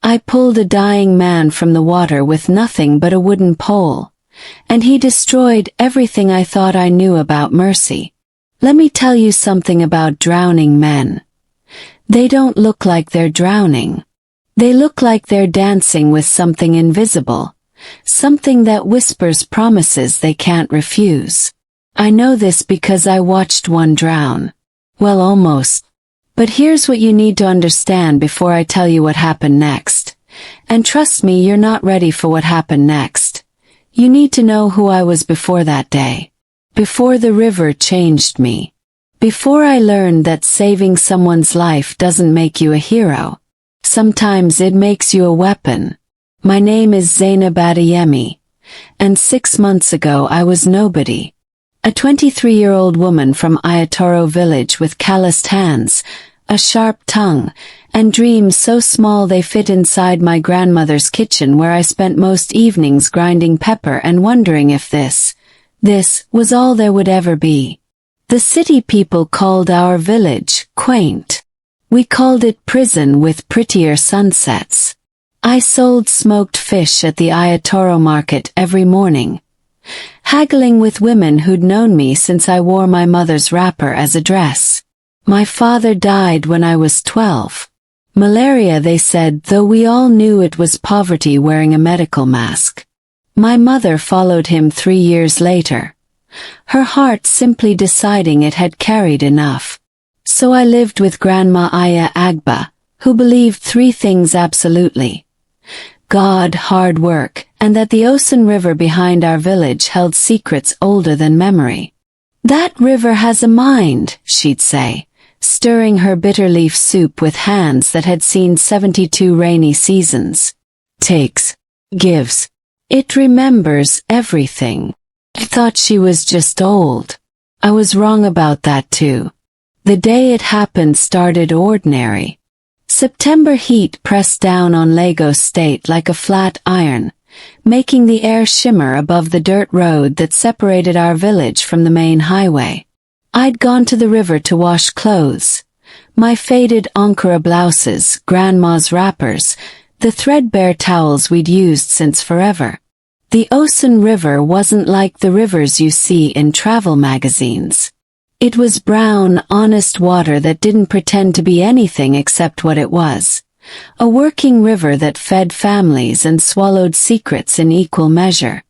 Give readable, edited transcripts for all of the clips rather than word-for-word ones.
I pulled a dying man from the water with nothing but a wooden pole, and he destroyed everything I thought I knew about mercy. Let me tell you something about drowning men. They don't look like they're drowning. They look like they're dancing with something invisible, something that whispers promises they can't refuse. I know this because I watched one drown. Well, almost. But here's what you need to understand before I tell you what happened next. And trust me, you're not ready for what happened next. You need to know who I was before that day. Before the river changed me. Before I learned that saving someone's life doesn't make you a hero. Sometimes it makes you a weapon. My name is Zainab Adeyemi. And 6 months ago I was nobody. A 23-year-old woman from Aiyetoro village with calloused hands, a sharp tongue, and dreams so small they fit inside my grandmother's kitchen where I spent most evenings grinding pepper and wondering if this was all there would ever be. The city people called our village quaint. We called it prison with prettier sunsets. I sold smoked fish at the Aiyetoro market every morning, haggling with women who'd known me since I wore my mother's wrapper as a dress. My father died when I was 12. Malaria, they said, though we all knew it was poverty wearing a medical mask. My mother followed him 3 years later, her heart simply deciding it had carried enough. So I lived with Grandma Aya Agba, who believed 3 things absolutely: God, hard work, and that the Osun River behind our village held secrets older than memory. That river has a mind, she'd say, stirring her bitter leaf soup with hands that had seen 72 rainy seasons. Takes, gives. It remembers everything. I thought she was just old. I was wrong about that too. The day it happened started ordinary. September heat pressed down on Lagos State like a flat iron, making the air shimmer above the dirt road that separated our village from the main highway. I'd gone to the river to wash clothes. My faded Ankara blouses, Grandma's wrappers, the threadbare towels we'd used since forever. The Osun River wasn't like the rivers you see in travel magazines. It was brown, honest water that didn't pretend to be anything except what it was. A working river that fed families and swallowed secrets in equal measure.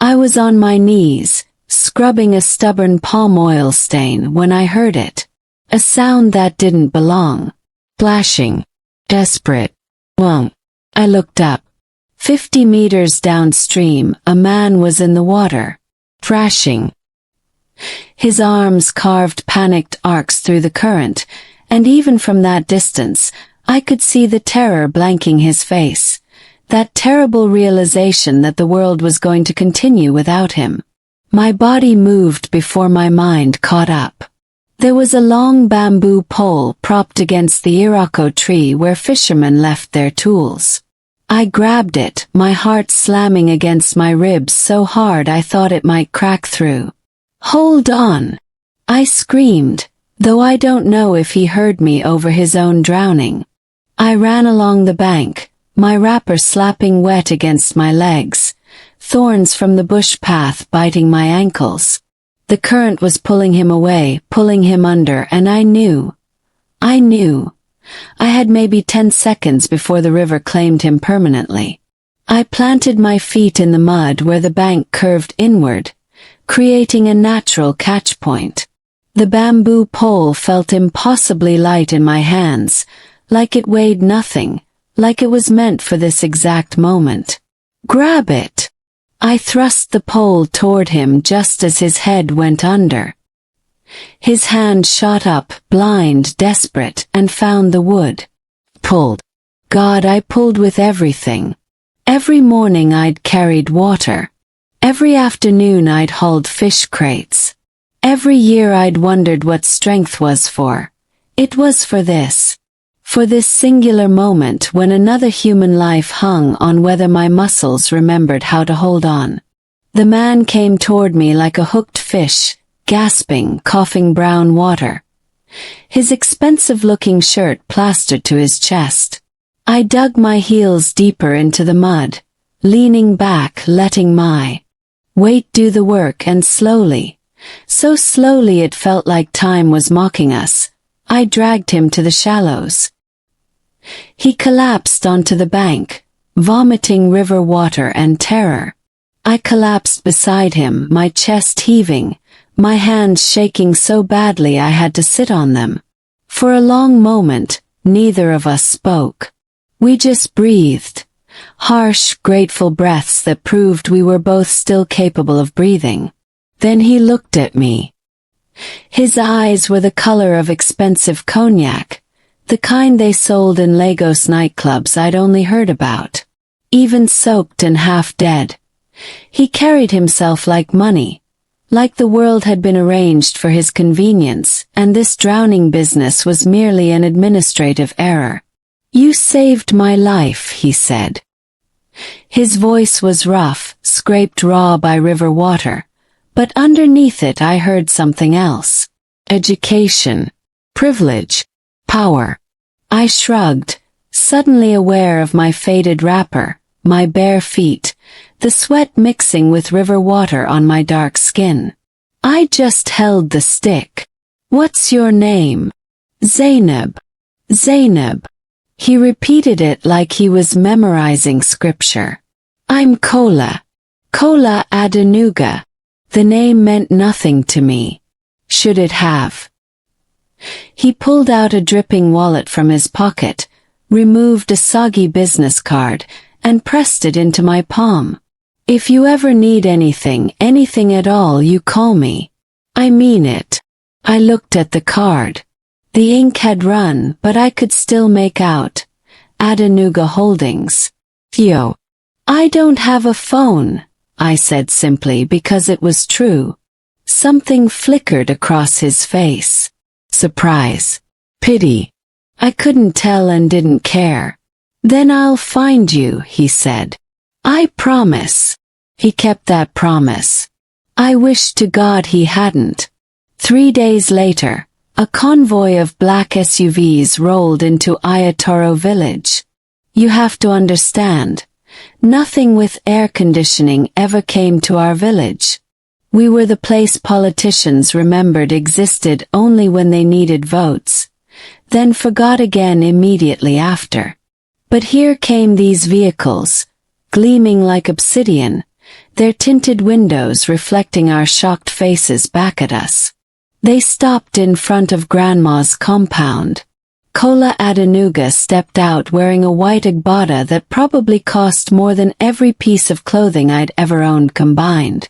I was on my knees, scrubbing a stubborn palm oil stain when I heard it. A sound that didn't belong. Splashing. Desperate. Won't. I looked up. 50 meters downstream, a man was in the water. Thrashing. His arms carved panicked arcs through the current, and even from that distance, I could see the terror blanking his face. That terrible realization that the world was going to continue without him. My body moved before my mind caught up. There was a long bamboo pole propped against the iroko tree where fishermen left their tools. I grabbed it, my heart slamming against my ribs so hard I thought it might crack through. "Hold on!" I screamed, though I don't know if he heard me over his own drowning. I ran along the bank, my wrapper slapping wet against my legs, thorns from the bush path biting my ankles. The current was pulling him away, pulling him under, and I knew. I had maybe 10 seconds before the river claimed him permanently. I planted my feet in the mud where the bank curved inward, creating a natural catch point. The bamboo pole felt impossibly light in my hands, like it weighed nothing, like it was meant for this exact moment. "Grab it!" I thrust the pole toward him just as his head went under. His hand shot up, blind, desperate, and found the wood. Pulled. God, I pulled with everything. Every morning I'd carried water. Every afternoon I'd hauled fish crates. Every year I'd wondered what strength was for. It was for this. For this singular moment when another human life hung on whether my muscles remembered how to hold on. The man came toward me like a hooked fish, gasping, coughing brown water. His expensive-looking shirt plastered to his chest. I dug my heels deeper into the mud, leaning back, letting my weight do the work, and slowly, so slowly it felt like time was mocking us, I dragged him to the shallows. He collapsed onto the bank, vomiting river water and terror. I collapsed beside him, my chest heaving, my hands shaking so badly I had to sit on them. For a long moment, neither of us spoke. We just breathed. Harsh, grateful breaths that proved we were both still capable of breathing. Then he looked at me. His eyes were the color of expensive cognac, the kind they sold in Lagos nightclubs I'd only heard about. Even soaked and half dead. He carried himself like money, like the world had been arranged for his convenience, and this drowning business was merely an administrative error. "You saved my life," he said. His voice was rough, scraped raw by river water, but underneath it I heard something else. Education, privilege, power. I shrugged, suddenly aware of my faded wrapper, my bare feet, the sweat mixing with river water on my dark skin. I just held the stick. "What's your name?" "Zainab. Zainab." He repeated it like he was memorizing scripture. "I'm Kola. Kola Adenuga." The name meant nothing to me. Should it have? He pulled out a dripping wallet from his pocket, removed a soggy business card, and pressed it into my palm. "If you ever need anything at all, you call me. I mean it." I looked at the card. The ink had run, but I could still make out Adenuga Holdings. "Yo. I don't have a phone," I said simply because it was true. Something flickered across his face. Surprise. Pity. I couldn't tell and didn't care. "Then I'll find you," he said. "I promise." He kept that promise. I wished to God he hadn't. 3 days later, a convoy of black SUVs rolled into Aiyetoro village. You have to understand, nothing with air conditioning ever came to our village. We were the place politicians remembered existed only when they needed votes, then forgot again immediately after. But here came these vehicles, gleaming like obsidian, their tinted windows reflecting our shocked faces back at us. They stopped in front of Grandma's compound. Kola Adenuga stepped out wearing a white agbada that probably cost more than every piece of clothing I'd ever owned combined.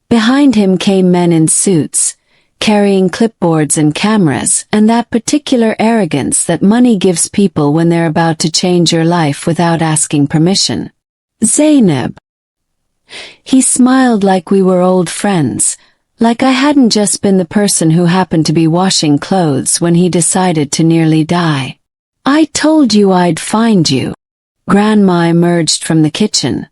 Behind him came men in suits, carrying clipboards and cameras, and that particular arrogance that money gives people when they're about to change your life without asking permission. "Zainab." He smiled like we were old friends, like I hadn't just been the person who happened to be washing clothes when he decided to nearly die. "I told you I'd find you." Grandma emerged from the kitchen,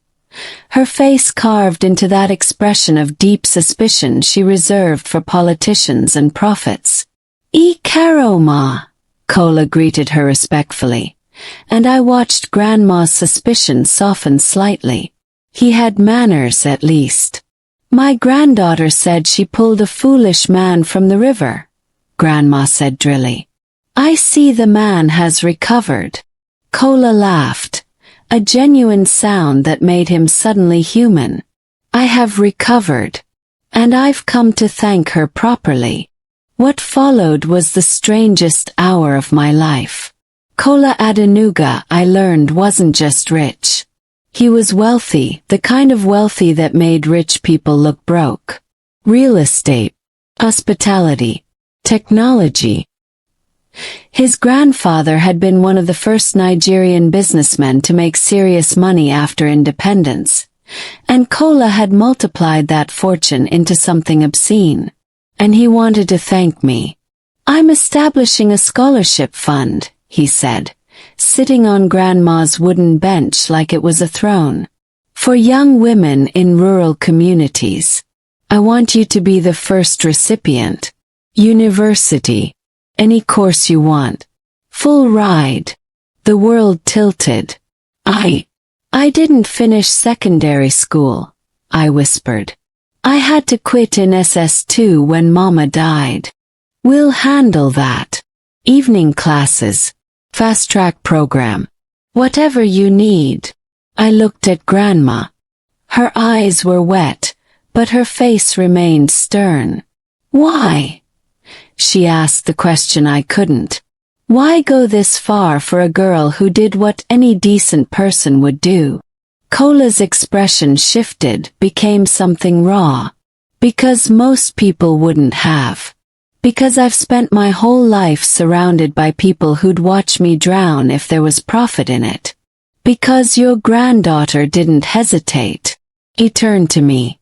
her face carved into that expression of deep suspicion she reserved for politicians and prophets. "E caro ma," Kola greeted her respectfully, and I watched Grandma's suspicion soften slightly. He had manners at least. "My granddaughter said she pulled a foolish man from the river," Grandma said drily. "I see the man has recovered." Kola laughed, a genuine sound that made him suddenly human. "I have recovered. And I've come to thank her properly." What followed was the strangest hour of my life. Kola Adenuga, I learned, wasn't just rich. He was wealthy, the kind of wealthy that made rich people look broke. Real estate, hospitality, technology. His grandfather had been one of the first Nigerian businessmen to make serious money after independence, and Kola had multiplied that fortune into something obscene. And he wanted to thank me. "I'm establishing a scholarship fund," he said, sitting on Grandma's wooden bench like it was a throne. "For young women in rural communities. I want you to be the first recipient. University. Any course you want. Full ride." The world tilted. I didn't finish secondary school, I whispered. I had to quit in SS2 when Mama died. We'll handle that. Evening classes. Fast-track program. Whatever you need. I looked at Grandma. Her eyes were wet, but her face remained stern. Why? She asked the question I couldn't. Why go this far for a girl who did what any decent person would do? Kola's expression shifted, became something raw. Because most people wouldn't have. Because I've spent my whole life surrounded by people who'd watch me drown if there was profit in it. Because your granddaughter didn't hesitate. He turned to me.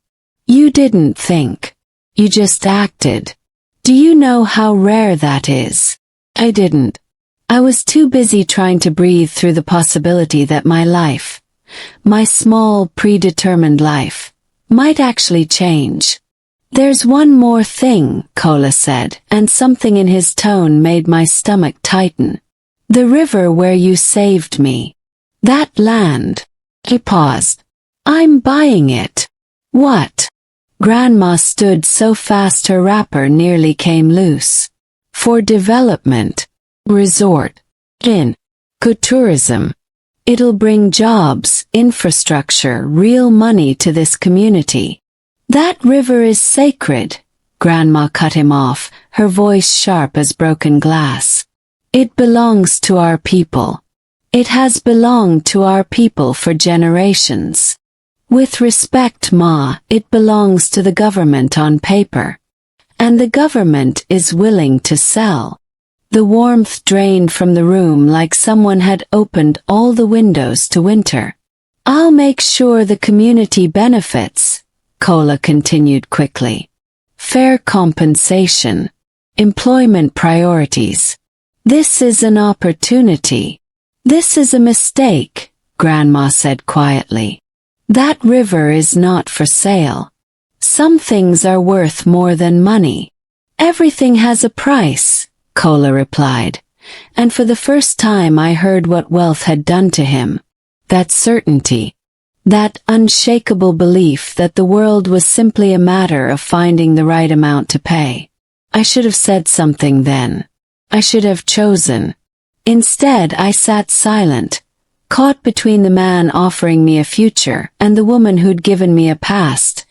You didn't think. You just acted. Do you know how rare that is? I didn't. I was too busy trying to breathe through the possibility that my life, my small, predetermined life, might actually change. There's one more thing, Kola said, and something in his tone made my stomach tighten. The river where you saved me. That land. He paused. I'm buying it. What? Grandma stood so fast her wrapper nearly came loose. For development. Resort. Inn. Tourism. It'll bring jobs, infrastructure, real money to this community. That river is sacred. Grandma cut him off, her voice sharp as broken glass. It belongs to our people. It has belonged to our people for generations. With respect, Ma, it belongs to the government on paper. And the government is willing to sell. The warmth drained from the room like someone had opened all the windows to winter. I'll make sure the community benefits, Kola continued quickly. Fair compensation. Employment priorities. This is an opportunity. This is a mistake, Grandma said quietly. That river is not for sale. Some things are worth more than money. Everything has a price, Kola replied, and for the first time I heard what wealth had done to him. That certainty. That unshakable belief that the world was simply a matter of finding the right amount to pay. I should have said something then. I should have chosen. Instead, I sat silent, caught between the man offering me a future and the woman who'd given me a past,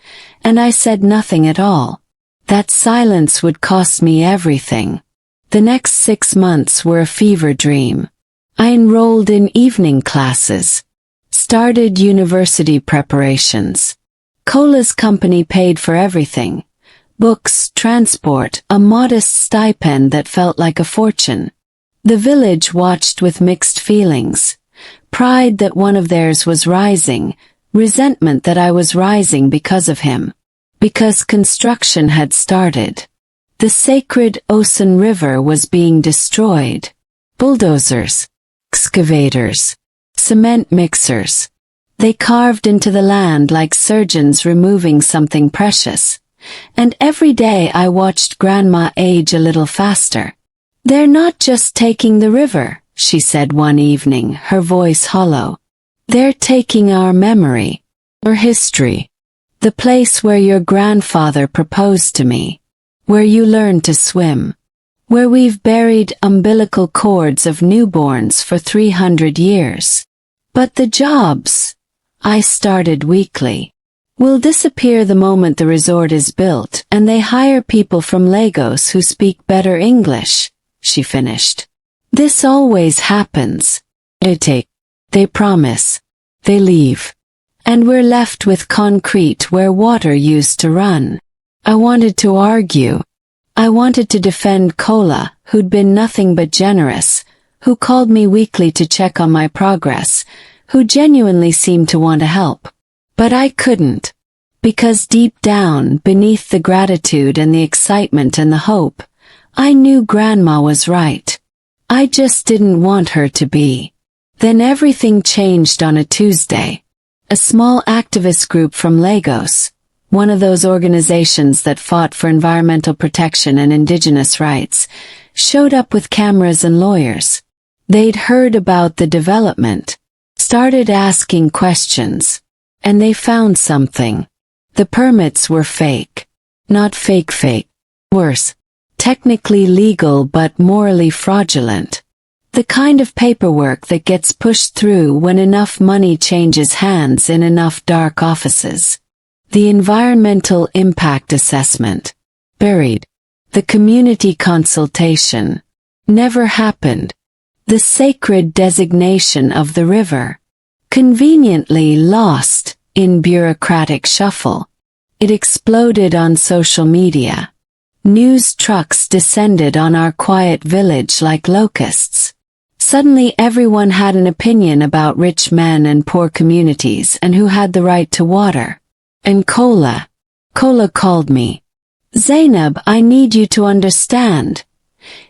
and I said nothing at all. That silence would cost me everything. The next 6 months were a fever dream. I enrolled in evening classes. Started university preparations. Kola's company paid for everything. Books, transport, a modest stipend that felt like a fortune. The village watched with mixed feelings. Pride that one of theirs was rising, resentment that I was rising because of him. Because construction had started. The sacred Osun River was being destroyed. Bulldozers, excavators, cement mixers. They carved into the land like surgeons removing something precious. And every day I watched Grandma age a little faster. They're not just taking the river, she said one evening, her voice hollow. They're taking our memory, our history. The place where your grandfather proposed to me. Where you learned to swim. Where we've buried umbilical cords of newborns for 300 years. But the jobs, I started weakly, will disappear the moment the resort is built and they hire people from Lagos who speak better English, she finished. This always happens. They promise. They leave. And we're left with concrete where water used to run. I wanted to argue. I wanted to defend Kola, who'd been nothing but generous, who called me weekly to check on my progress, who genuinely seemed to want to help. But I couldn't. Because deep down, beneath the gratitude and the excitement and the hope, I knew Grandma was right. I just didn't want her to be. Then everything changed on a Tuesday. A small activist group from Lagos, one of those organizations that fought for environmental protection and indigenous rights, showed up with cameras and lawyers. They'd heard about the development, started asking questions, and they found something. The permits were fake. Not fake. Worse. Technically legal but morally fraudulent. The kind of paperwork that gets pushed through when enough money changes hands in enough dark offices. The environmental impact assessment. Buried. The community consultation. Never happened. The sacred designation of the river. Conveniently lost in bureaucratic shuffle. It exploded on social media. News trucks descended on our quiet village like locusts. Suddenly everyone had an opinion about rich men and poor communities and who had the right to water. And Kola called me. "Zainab, I need you to understand."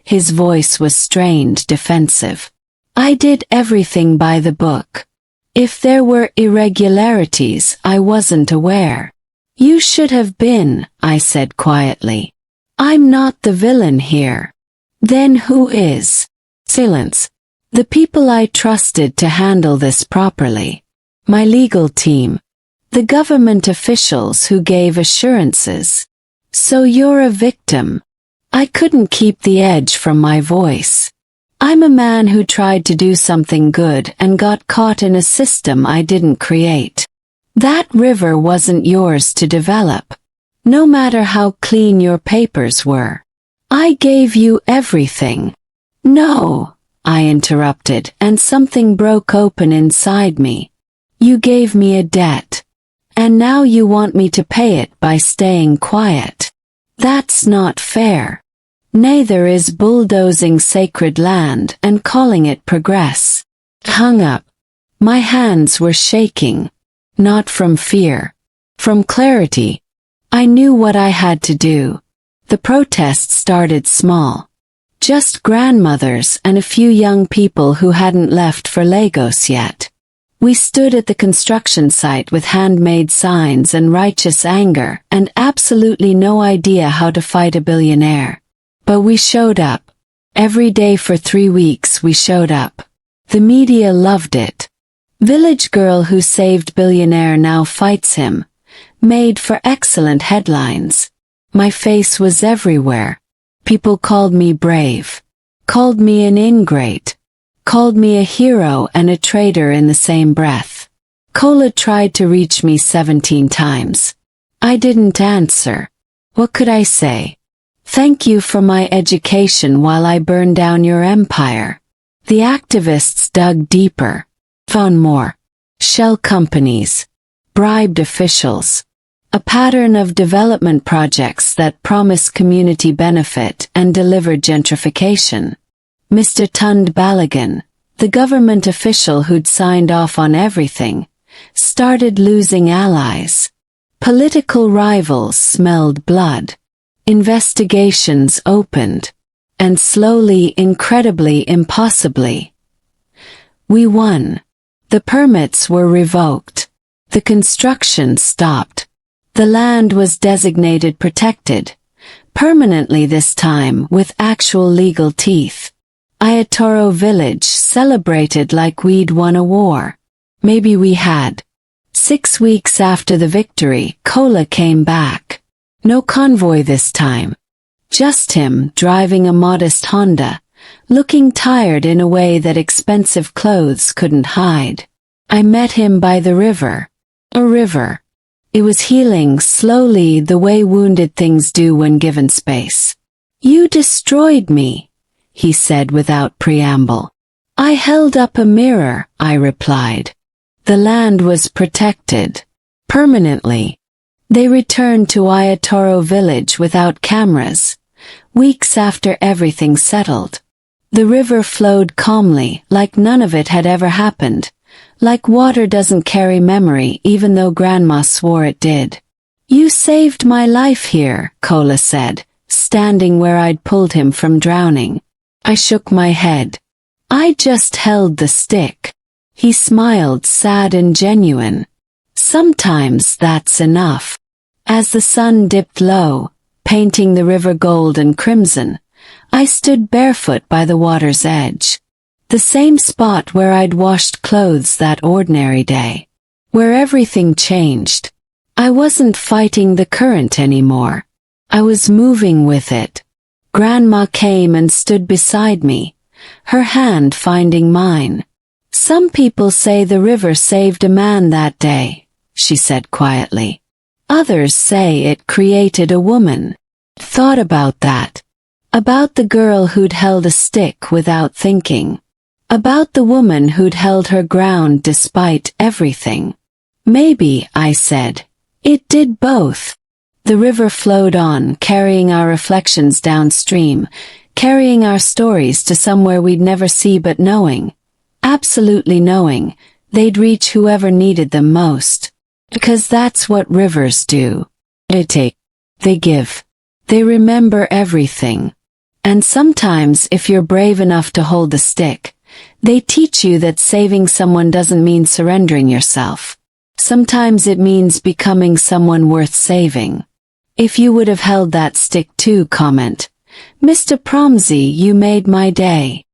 His voice was strained, defensive. "I did everything by the book. If there were irregularities, I wasn't aware." "You should have been," I said quietly. "I'm not the villain here." "Then who is?" Silence. "The people I trusted to handle this properly. My legal team. The government officials who gave assurances." "So you're a victim." I couldn't keep the edge from my voice. "I'm a man who tried to do something good and got caught in a system I didn't create. That river wasn't yours to develop. No matter how clean your papers were. I gave you everything." "No," I interrupted, and something broke open inside me. "You gave me a debt. And now you want me to pay it by staying quiet. That's not fair. Neither is bulldozing sacred land and calling it progress." Hung up. My hands were shaking. Not from fear. From clarity. I knew what I had to do. The protest started small. Just grandmothers and a few young people who hadn't left for Lagos yet. We stood at the construction site with handmade signs and righteous anger and absolutely no idea how to fight a billionaire. But we showed up. Every day for 3 weeks we showed up. The media loved it. "Village girl who saved billionaire now fights him." Made for excellent headlines. My face was everywhere. People called me brave. Called me an ingrate. Called me a hero and a traitor in the same breath. Kola tried to reach me 17 times. I didn't answer. What could I say? "Thank you for my education while I burn down your empire." The activists dug deeper. Found more. Shell companies. Bribed officials. A pattern of development projects that promise community benefit and deliver gentrification. Mr. Tund Balagan, the government official who'd signed off on everything, started losing allies. Political rivals smelled blood. Investigations opened. And slowly, incredibly, impossibly, we won. The permits were revoked. The construction stopped. The land was designated protected. Permanently this time with actual legal teeth. Aiyetoro village celebrated like we'd won a war. Maybe we had. 6 weeks after the victory, Kola came back. No convoy this time. Just him driving a modest Honda, looking tired in a way that expensive clothes couldn't hide. I met him by the river. A river. It was healing slowly the way wounded things do when given space. "You destroyed me," he said without preamble. "I held up a mirror," I replied. The land was protected. Permanently. They returned to Aiyetoro village without cameras, weeks after everything settled. The river flowed calmly, like none of it had ever happened. Like water doesn't carry memory even though Grandma swore it did. "You saved my life here," Kola said, standing where I'd pulled him from drowning. I shook my head. "I just held the stick." He smiled, sad and genuine. "Sometimes that's enough." As the sun dipped low, painting the river gold and crimson, I stood barefoot by the water's edge. The same spot where I'd washed clothes that ordinary day. Where everything changed. I wasn't fighting the current anymore. I was moving with it. Grandma came and stood beside me, her hand finding mine. Some people say the river saved a man that day, she said quietly. Others say it created a woman. Thought about that. About the girl who'd held a stick without thinking. About the woman who'd held her ground despite everything. Maybe, I said, it did both. The river flowed on, carrying our reflections downstream, carrying our stories to somewhere we'd never see, but knowing, absolutely knowing, they'd reach whoever needed them most. Because that's what rivers do. They take. They give. They remember everything. And sometimes, if you're brave enough to hold the stick, they teach you that saving someone doesn't mean surrendering yourself. Sometimes it means becoming someone worth saving. If you would have held that stick too, comment, Mr. Promsey, you made my day.